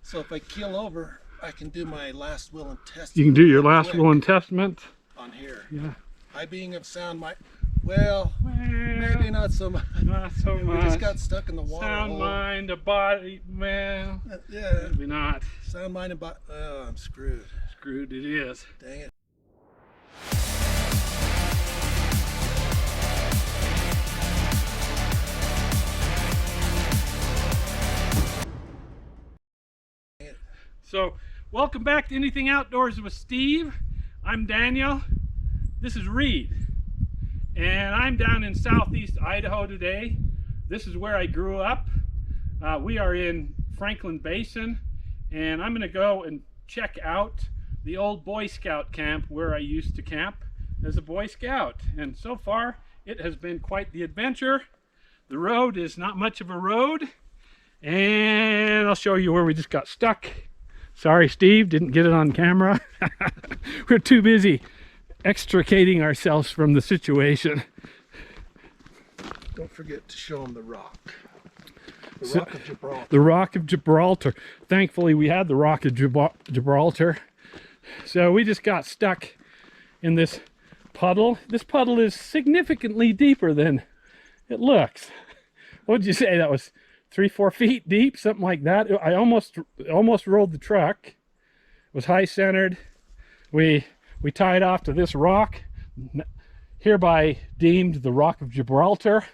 So if I keel over, I can do my last will and testament. You can do your last will and testament on here. Yeah. I being of sound mind. Well, maybe not so much. Not so much. We just got stuck in the water. Sound mind, a body, well. Yeah. Maybe not. Sound mind and body. Oh, I'm screwed. Screwed it is. Dang it. So, welcome back to Anything Outdoors with Steve. I'm Daniel. This is Reed. And I'm down in Southeast Idaho today. This is where I grew up. We are in Franklin Basin. And I'm going to go and check out the old Boy Scout camp where I used to camp as a Boy Scout. And so far, it has been quite the adventure. The road is not much of a road. And I'll show you where we just got stuck. Sorry, Steve, didn't get it on camera. We're too busy extricating ourselves from the situation. Don't forget to show them the rock. The Rock of Gibraltar. The Rock of Gibraltar. Thankfully, we had the Rock of Gibraltar. So we just got stuck in this puddle. This puddle is significantly deeper than it looks. What would you say? That was 3-4 feet deep, something like that. I almost rolled the truck. It was high centered. We tied off to this rock, hereby deemed the Rock of Gibraltar,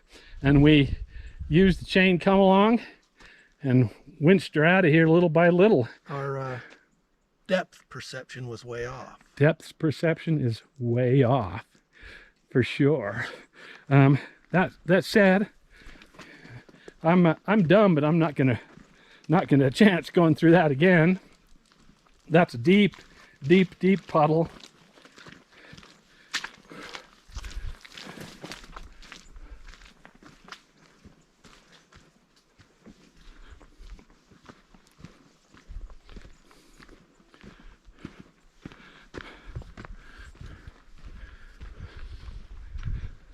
and we used the chain come along and winched her out of here little by little. Our depth perception was way off. Depth perception is way off, for sure. That said, I'm dumb, but I'm not gonna chance going through that again. That's a deep puddle.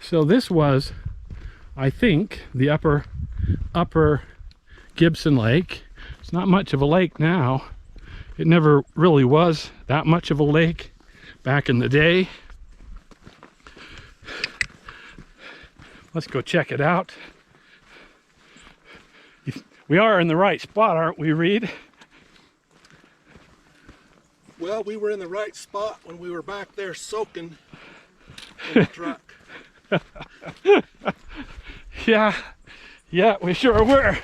So this was, I think, the upper Gibson Lake. It's not much of a lake now. It never really was that much of a lake back in the day. Let's go check it out. We are in the right spot, aren't we, Reed? Well, we were in the right spot when we were back there soaking in the truck. Yeah, we sure were.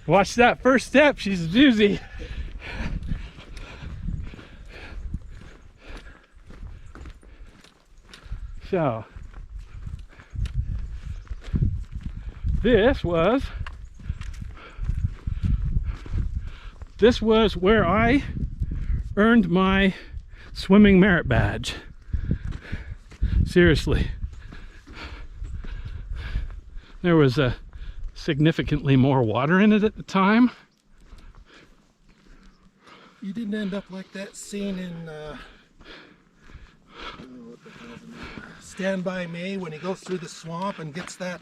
Watch that first step, she's a doozy. So, this was where I earned my swimming merit badge. Seriously. There was significantly more water in it at the time. You didn't end up like that scene in Stand By Me when he goes through the swamp and gets that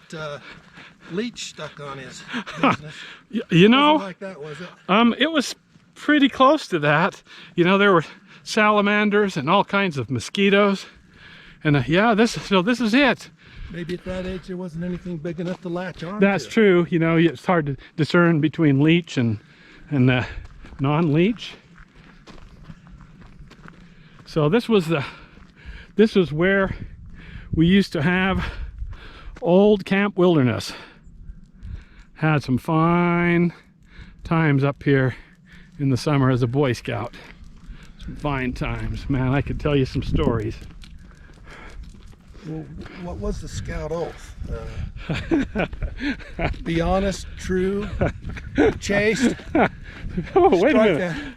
leech stuck on his business. You know, it wasn't like that, was it? It was pretty close to that. You know, there were salamanders and all kinds of mosquitoes, and yeah, this is it. Maybe at that age there wasn't anything big enough to latch on. That's true. You know, it's hard to discern between leech and non-leech. So this was where we used to have old Camp Wilderness. Had some fine times up here in the summer as a Boy Scout. Some fine times, man. I could tell you some stories. Well, what was the scout oath? Be honest, true, chaste. Oh, wait a minute.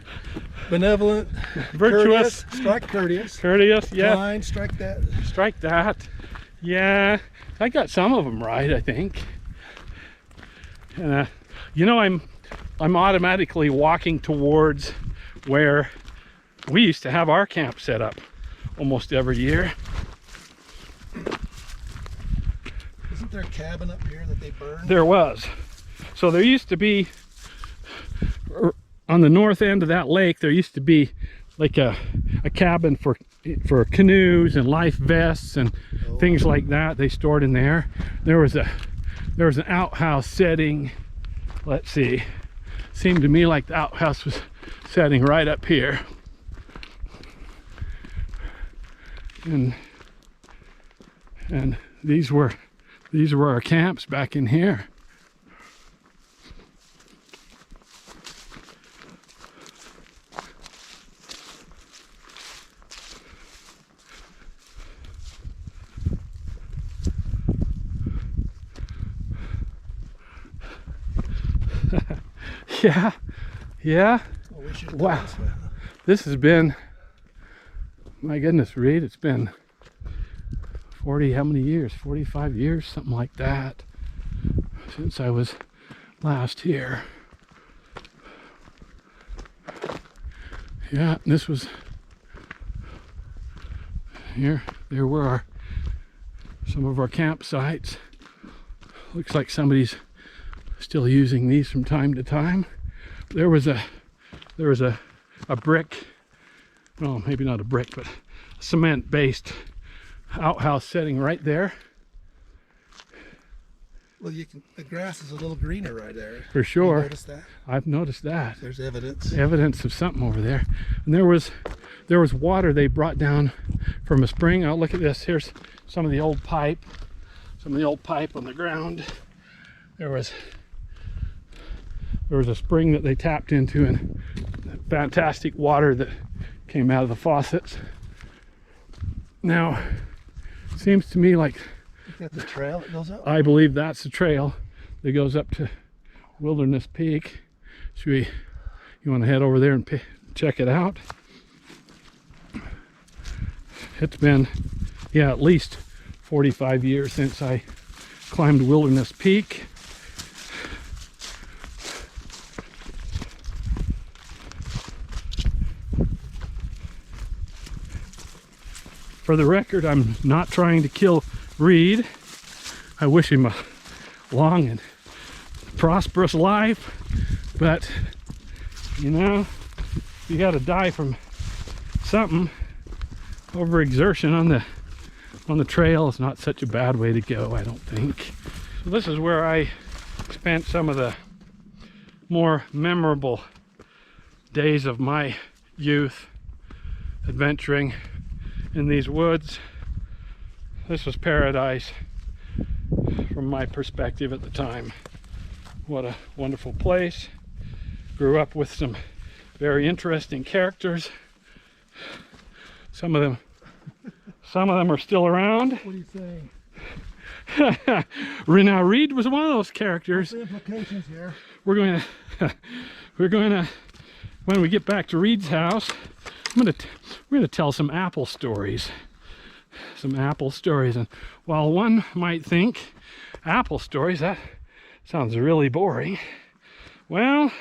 Benevolent, virtuous, courteous, strike courteous. Courteous, yeah. Kind, strike that. Strike that. Yeah, I got some of them right, I think. And you know, I'm automatically walking towards where we used to have our camp set up almost every year. there a cabin up here that they burned? There was. So there used to be, on the north end of that lake, there used to be like a cabin for canoes and life vests and things like that. They stored in there. There was an outhouse setting. Let's see. Seemed to me like the outhouse was setting right up here. And these were our camps back in here. Yeah. Well, Wow. This has been, my goodness, Reed, it's been 40, how many years? 45 years, something like that, since I was last here. Yeah, this was, here, there were some of our campsites. Looks like somebody's still using these from time to time. There was a brick, well, maybe not a brick, but a cement-based outhouse setting right there. Well, the grass is a little greener right there. For sure. You noticed that? I've noticed that. There's evidence. Evidence of something over there. And there was water they brought down from a spring. Oh, look at this. Here's some of the old pipe. Some of the old pipe on the ground. There was a spring that they tapped into, and fantastic water that came out of the faucets. Now, it seems to me like, Is that the trail that goes up? I believe that's the trail that goes up to Wilderness Peak. You want to head over there and check it out? It's been, yeah, at least 45 years since I climbed Wilderness Peak. For the record, I'm not trying to kill Reed. I wish him a long and prosperous life, but you know, you got to die from something. Overexertion on the trail is not such a bad way to go, I don't think. So this is where I spent some of the more memorable days of my youth, adventuring in these woods. This was paradise from my perspective at the time. What a wonderful place. Grew up with some very interesting characters. Some of them are still around. What are you saying? Now Reed was one of those characters. What's the implications here? We're going to when we get back to Reed's house, we're going to tell some apple stories. Some apple stories. And while one might think apple stories, that sounds really boring. Well,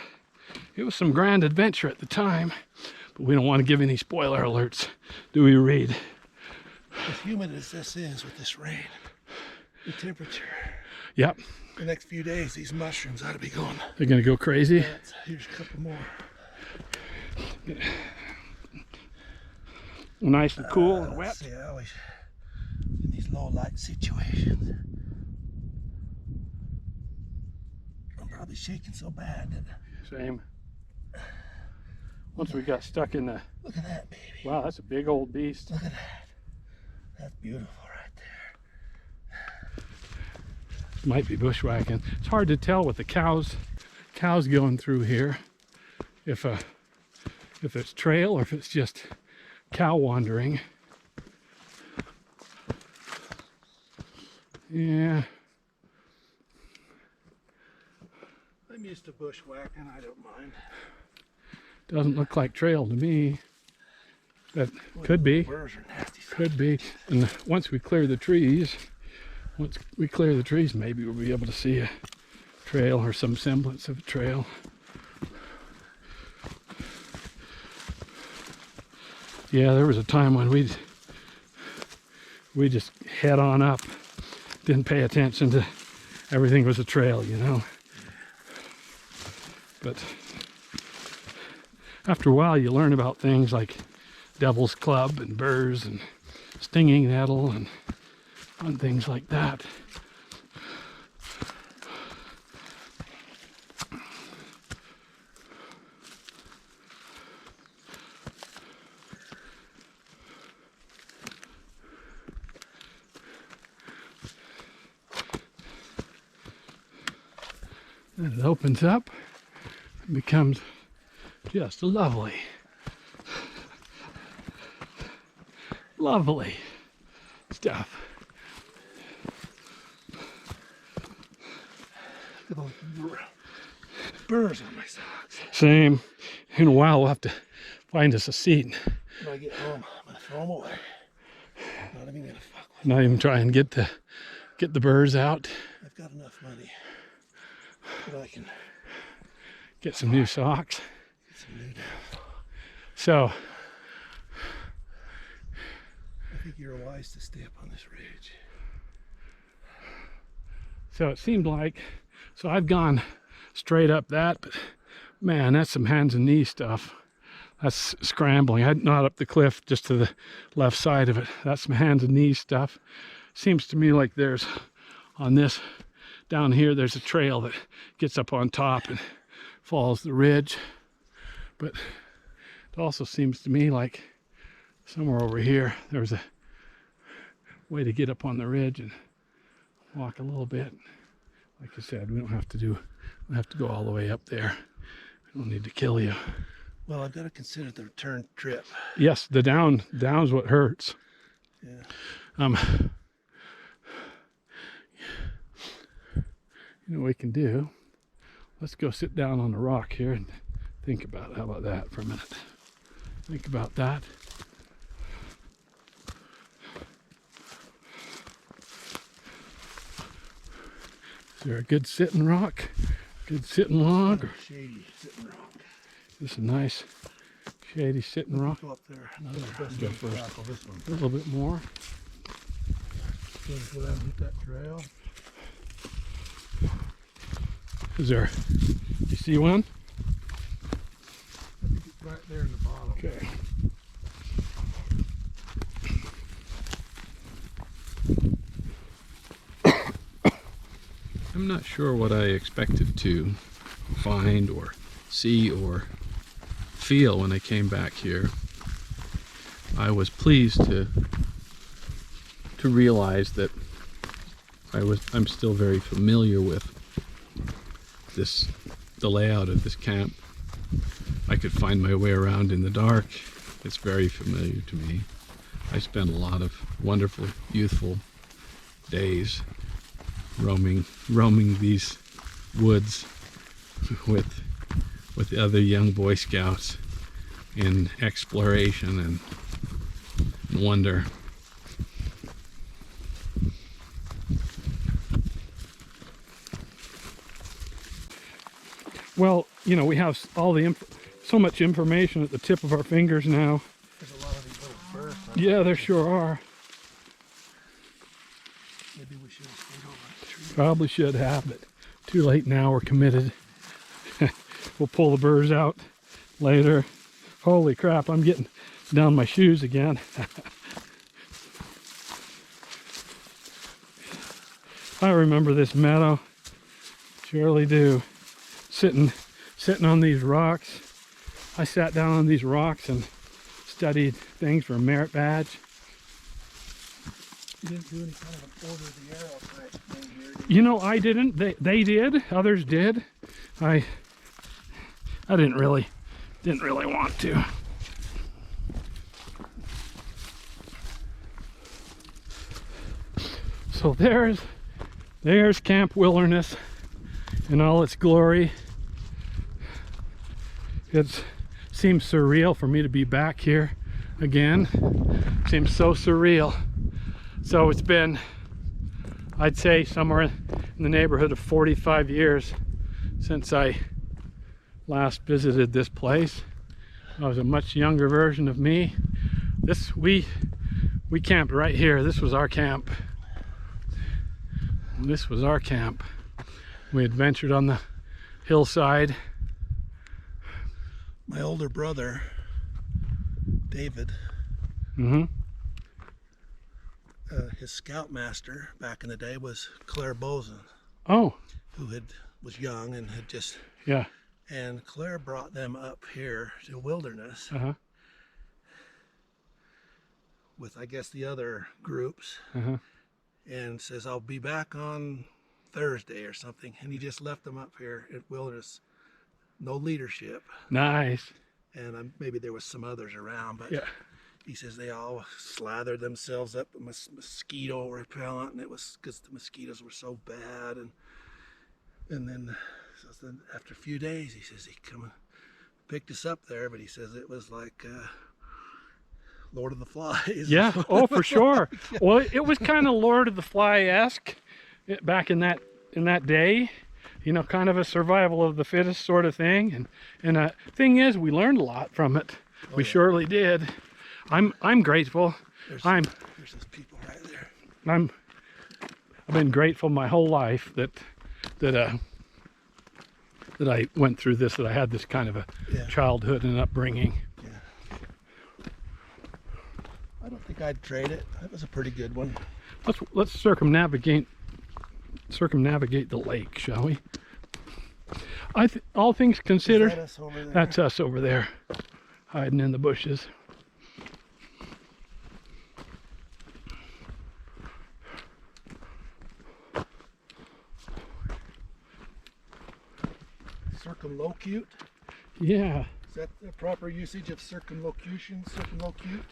it was some grand adventure at the time, but we don't want to give any spoiler alerts, do we, Reed? As humid as this is with this rain, the temperature. Yep. The next few days, these mushrooms ought to be going. They're going to go crazy. Here's a couple more. Nice and cool and wet. See, I always in these low light situations. I'm probably shaking so bad that. Same. Once we got stuck in the. Look at that, baby. Wow, that's a big old beast. Look at that. That's beautiful right there. Might be bushwhacking. It's hard to tell with the cows going through here if it's trail or if it's just cow wandering. Yeah. I'm used to bushwhacking, I don't mind. Doesn't look like trail to me. That could be. Birds are nasty. Could be. And once we clear the trees, maybe we'll be able to see a trail or some semblance of a trail. Yeah, there was a time when we just head on up didn't pay attention to everything was a trail, you know. But after a while, you learn about things like devil's club and burrs and stinging nettle and things like that. And it opens up and becomes just lovely. Lovely stuff. Look at those burrs on my socks. Same. In a while, we'll have to find us a seat. When I get home, I'm gonna throw them away. Not even gonna fuck with Not even try and get the burrs out. I've got enough money that I can Get some new socks. get some new stuff. So, I think you're wise to stay up on this ridge. so it seemed like, so I've gone straight up that, but man, that's some hands and knees stuff. That's scrambling. Not up the cliff, just to the left side of it. That's some hands and knees stuff. Seems to me like there's, on this, down here, there's a trail that gets up on top and follows the ridge. But it also seems to me like somewhere over here, there's a way to get up on the ridge and walk a little bit. Like I said, we don't have to go all the way up there. We don't need to kill you. Well, I've got to consider the return trip. Yes, the down's what hurts. Yeah. You know what we can do? Let's go sit down on a rock here and think about it. How about that for a minute? Think about that. Is there a good sitting rock? Good sitting log? Or Shady sitting rock. this is a nice shady sitting rock? Go up there. Go first. Tackle this one. A little bit more. Go down and hit that trail. Is there? You see one? I think it's right there in the bottom. Okay. I'm not sure what I expected to find or see or feel when I came back here. I was pleased to realize that I'm still very familiar with the layout of this camp. I could find my way around in the dark. It's very familiar to me. I spent a lot of wonderful, youthful days roaming these woods with the other young Boy Scouts in exploration and wonder. Well, you know, we have so much information at the tip of our fingers now. There's a lot of these little burrs. Yeah, there sure are. Maybe we should have stayed over the tree. Probably should have, but too late now. We're committed. We'll pull the burrs out later. Holy crap, I'm getting down my shoes again. I remember this meadow. Surely do. Sitting on these rocks. I sat down on these rocks and studied things for a merit badge. You didn't do any kind of an order of the arrow type thing here, did You know, I didn't. They did. Others did. I didn't really want to. So there's Camp Wilderness in all its glory. It seems surreal for me to be back here again. Seems so surreal. So it's been, I'd say, somewhere in the neighborhood of 45 years since I last visited this place. I was a much younger version of me. We camped right here. This was our camp. This was our camp. We adventured on the hillside. My older brother, David, his scoutmaster back in the day was Claire Boson, Oh, who was young and had just, yeah. and Claire brought them up here to Wilderness with, I guess, the other groups, and says, I'll be back on Thursday or something, and he just left them up here at Wilderness. No leadership. Nice. And maybe there was some others around, but Yeah. he says they all slathered themselves up with mosquito repellent, and it was because the mosquitoes were so bad. And then after a few days, he says he come and picked us up there, but he says it was like Lord of the Flies. Yeah. Oh, for sure. Well, it was kind of Lord of the Fly-esque back in that day. You know, kind of a survival of the fittest sort of thing. And thing is, we learned a lot from it. Oh, we yeah. surely did. I'm grateful. There's those people right there. I've been grateful my whole life that I went through this, that I had this kind of a childhood and upbringing. Yeah. I don't think I'd trade it. That was a pretty good one. Let's circumnavigate the lake, shall we? All things considered, Is that us over there? that's us over there, hiding in the bushes. Circumlocute? Yeah. Is that the proper usage of circumlocution? Circumlocute?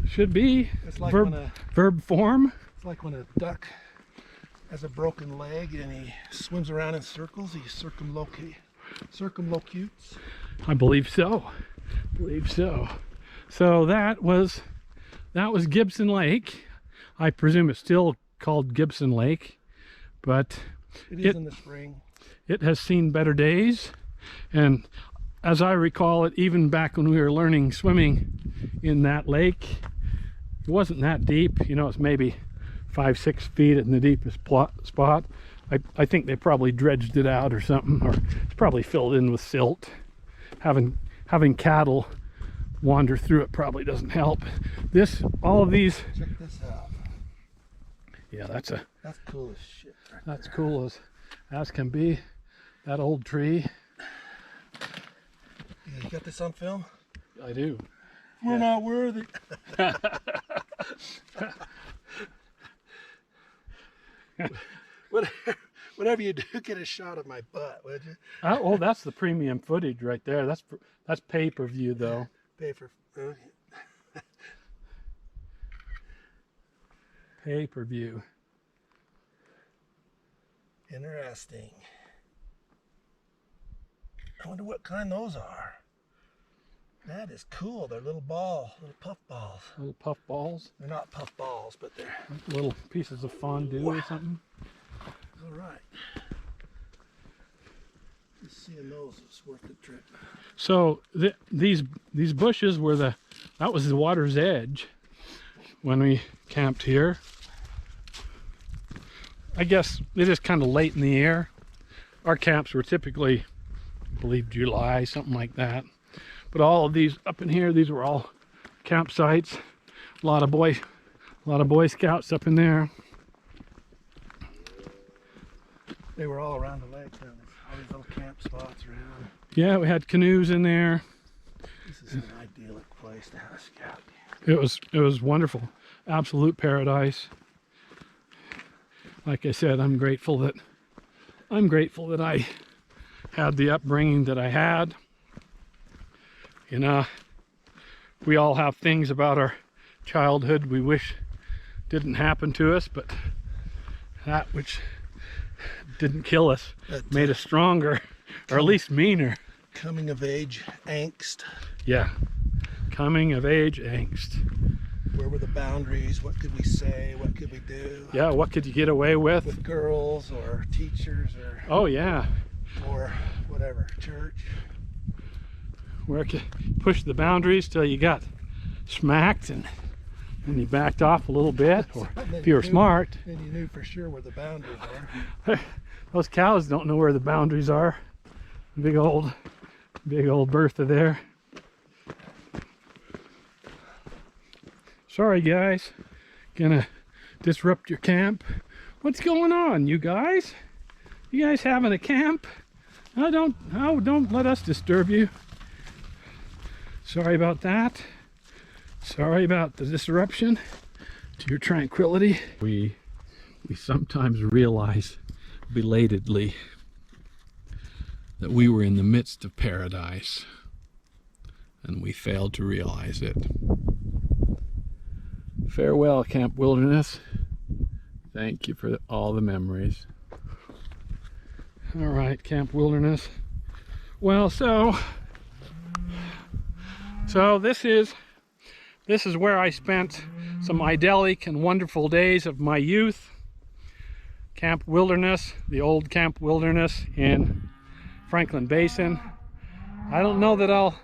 Should be. It's like verb form. It's like when a duck has a broken leg and he swims around in circles, he circumlocutes. I believe so. So that was Gibson Lake. I presume it's still called Gibson Lake, but It is in the spring. it has seen better days. And as I recall it, even back when we were learning swimming in that lake, it wasn't that deep. You know, it's maybe 5-6 feet in the deepest spot. I think they probably dredged it out or something, or it's probably filled in with silt. Having cattle wander through it probably doesn't help. All of these. Check this out. Yeah, that's cool as shit. Right that's there. cool as can be. That old tree. You got this on film? I do. We're not worthy. Whatever you do, get a shot of my butt, would you? Oh, that's the premium footage right there. That's pay-per-view though. Pay for. Pay-per-view. Interesting. I wonder what kind those are. That is cool. They're little puff balls. Little puff balls. They're not puff balls, but they're Little pieces of fondue or something. all right. Just seeing those is worth the trip. So these bushes were that was the water's edge when we camped here. I guess it is kind of late in the year. Our camps were typically, I believe, July, something like that. But all of these up in here, these were all campsites. A lot of Boy Scouts up in there. They were all around the lake. All these little camp spots around. Yeah, we had canoes in there. This is an idyllic place to have a scout. It was wonderful, absolute paradise. Like I said, I'm grateful that I had the upbringing that I had. You know, we all have things about our childhood we wish didn't happen to us, but that which didn't kill us made us stronger, or at least meaner. Coming of age angst. Yeah, coming of age angst. Where were the boundaries? What could we say? What could we do? Yeah, what could you get away with? With girls or teachers Oh yeah. or whatever, church. Where you push the boundaries till you got smacked and and you backed off a little bit, or if you were smart. Then you knew for sure where the boundaries are. Those cows don't know where the boundaries are. Big old Bertha there. Sorry guys, gonna disrupt your camp. What's going on, you guys? You guys having a camp? Don't let us disturb you. Sorry about that. Sorry about the disruption to your tranquility. We sometimes realize belatedly that we were in the midst of paradise and we failed to realize it. Farewell, Camp Wilderness. Thank you for all the memories. All right, Camp Wilderness. Well, so this is where I spent some idyllic and wonderful days of my youth. Camp Wilderness, the old Camp Wilderness in Franklin Basin. I don't know that I'll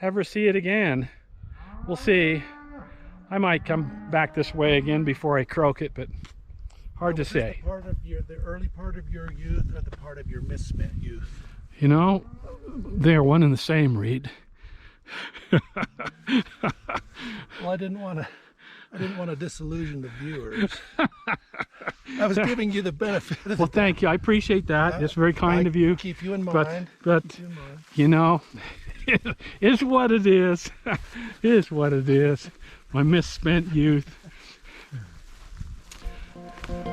ever see it again. We'll see. I might come back this way again before I croak it, but hard to say. The early part of your youth or the part of your misspent youth? You know, they're one and the same, Reed. Well, I didn't want to disillusion the viewers. I was giving you the benefit of the Well, thank you. I appreciate that. It's very kind of you. Keep you in mind. But you know, it's what it is. It is what it is. My misspent youth.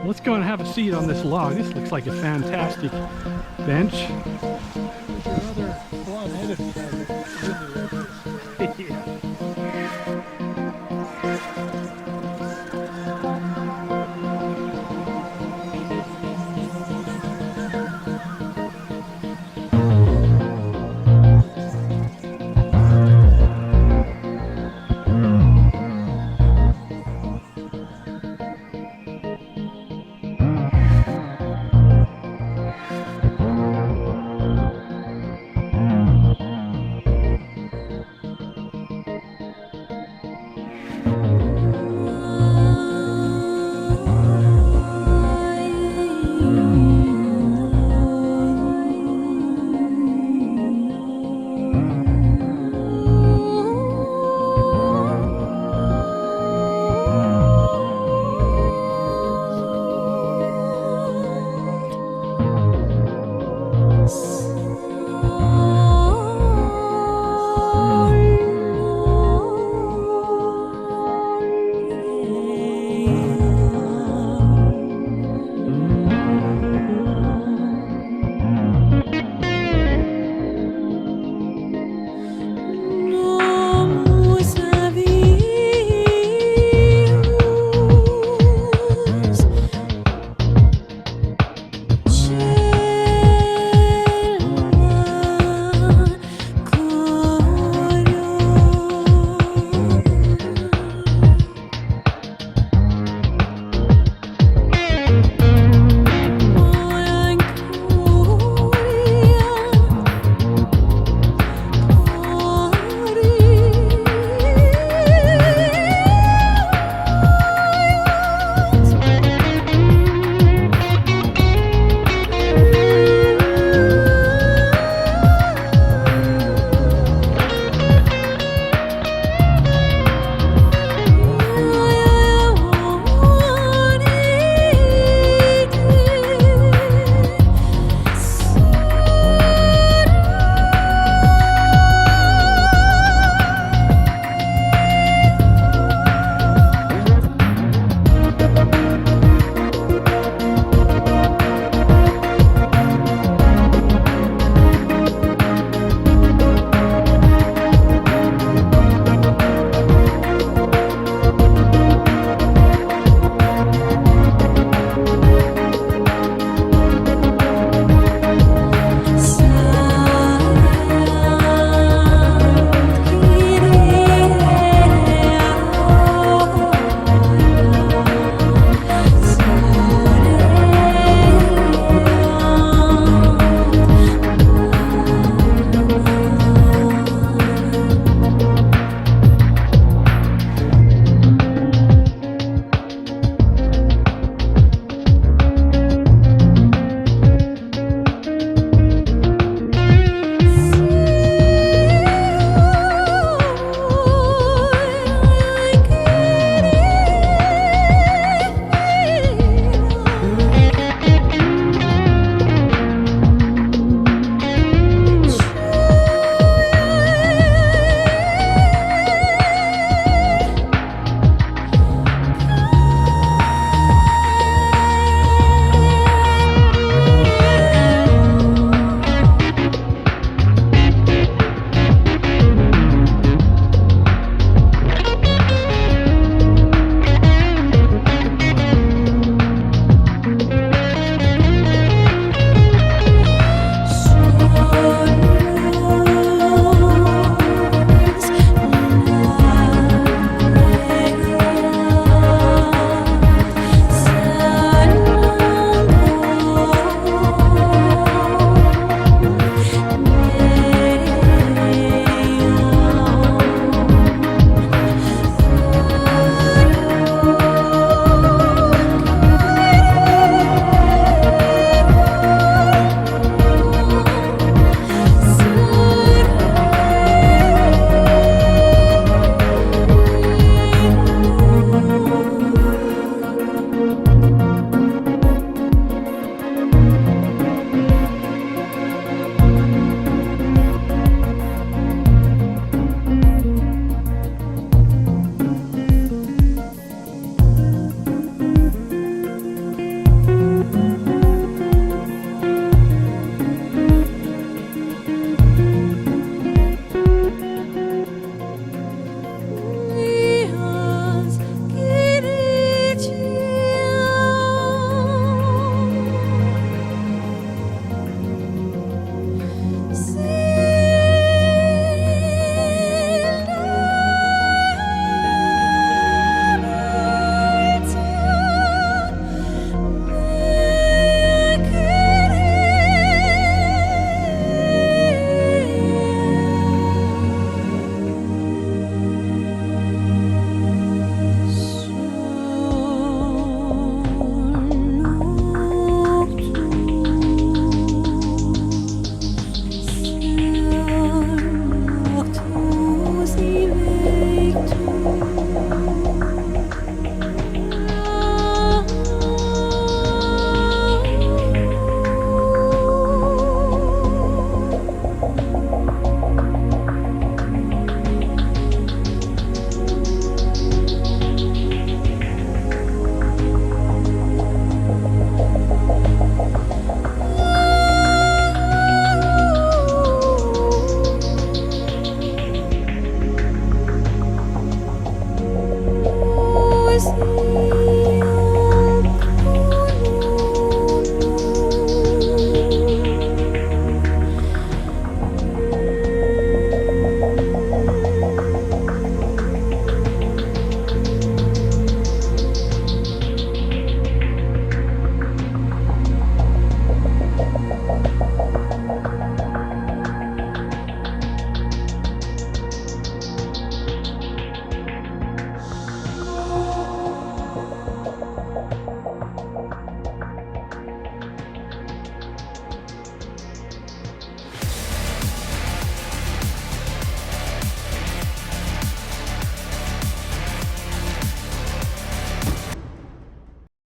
Let's go and have a seat on this log. This looks like a fantastic bench. There are other blonde-headed guys that really like this. Yeah.